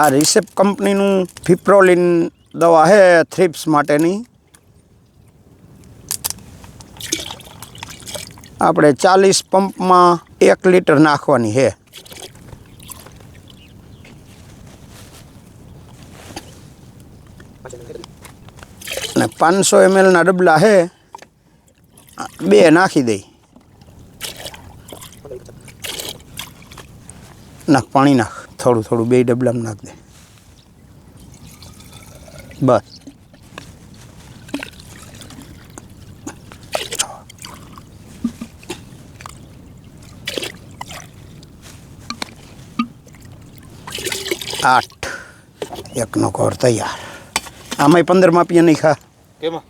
આ રિસેપ કંપનીનું ફિપ્રોલિન દવા છે થ્રિપ્સ માટેની. આપણે 40 પંપમાં 1 લીટર નાખવાની છે. અને 500 ml ના ડબલા છે, 2 નાખી દઈ. નાખ પાણી નાખ થોડું થોડું, 2 ડબલામાં નાખ દે બસ. આઠ એકનો ઘર તૈયાર. આમાંય 15 માપીએ નહીં ખા. કેમાં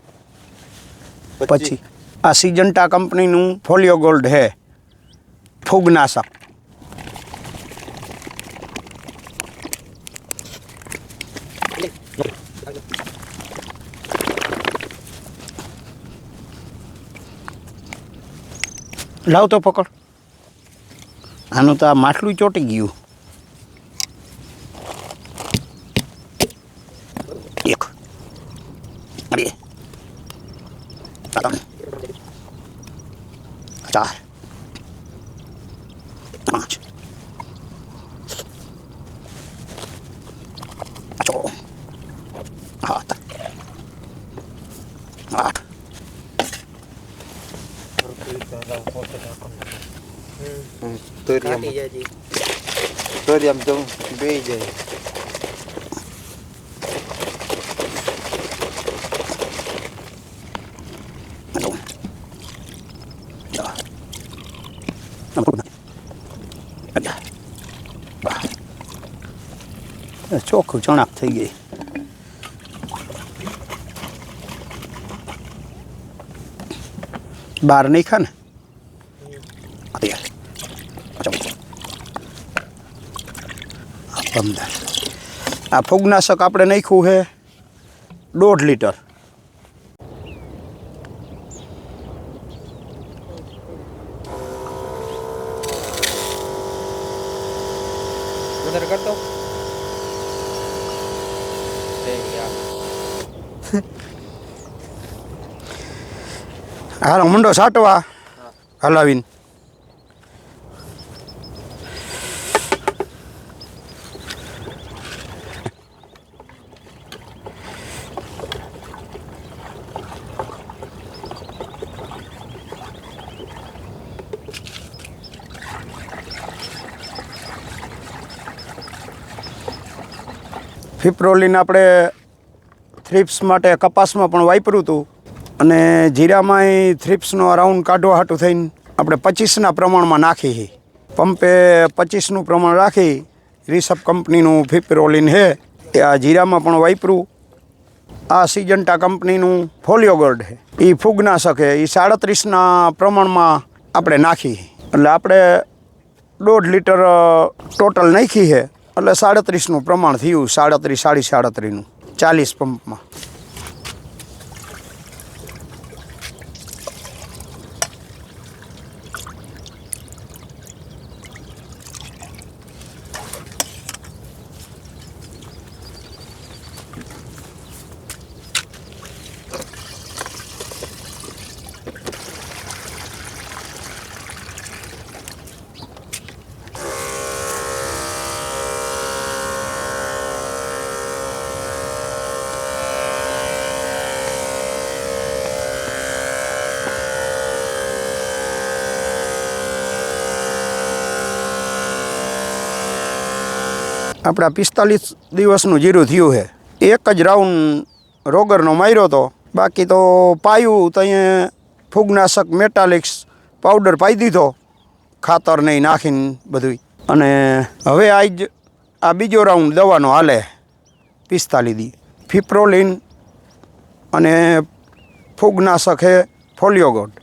પછી આ સિજન્ટા કંપનીનું ફોલિયો ગોલ્ડ છે, ફૂગનાશક. લાવ તો પકડ. આનું તો આ માટલું ચોંટી ગયું. એક 2 3 4 5 6 7 8 તોરી આમ જમ બે જાય. ચોખ્ખું ચણાક થઈ ગઈ. બહાર નહીં ખા ને. આ ફૂગનાશક આપણે નાખ્યું છે 1.5 લીટર. કરતો હાલો મંડો સાટવા હલાવીને. ફિપ્રોલિન આપણે થ્રિપ્સ માટે કપાસમાં પણ વાપર્યું હતું, અને જીરામાંય થ્રિપ્સનો રાઉન્ડ કાઢવા હાટું થઈને આપણે 25ના પ્રમાણમાં નાખી. પંપે 25નું પ્રમાણ રાખી રિસપ કંપનીનું ફિપ્રોલિન છે એ આ જીરામાં પણ વાપર્યું. આ સિજન્ટા કંપનીનું ફોલિયો ગોલ્ડ છે, એ ફૂગનાશક છે, એ 37ના પ્રમાણમાં આપણે નાખી. એટલે આપણે 1.5 લીટર ટોટલ નાખી છે, એટલે 37નું પ્રમાણ થયું. 37 37.5નું 40 પંપમાં. આપણા 45 દિવસનું જીરું થયું છે. એક જ રાઉન્ડ રોગરનો માર્યો હતો, બાકી તો પાયું તો અહીંયા ફૂગનાશક મેટાલિક્સ પાવડર પાઈ દીધો, ખાતર નહીં નાખીને બધું. અને હવે આજ આ બીજો રાઉન્ડ દવાનો હાલે 45 દી. ફિપ્રોલિન અને ફૂગનાશક છે ફોલિયો ગોલ્ડ.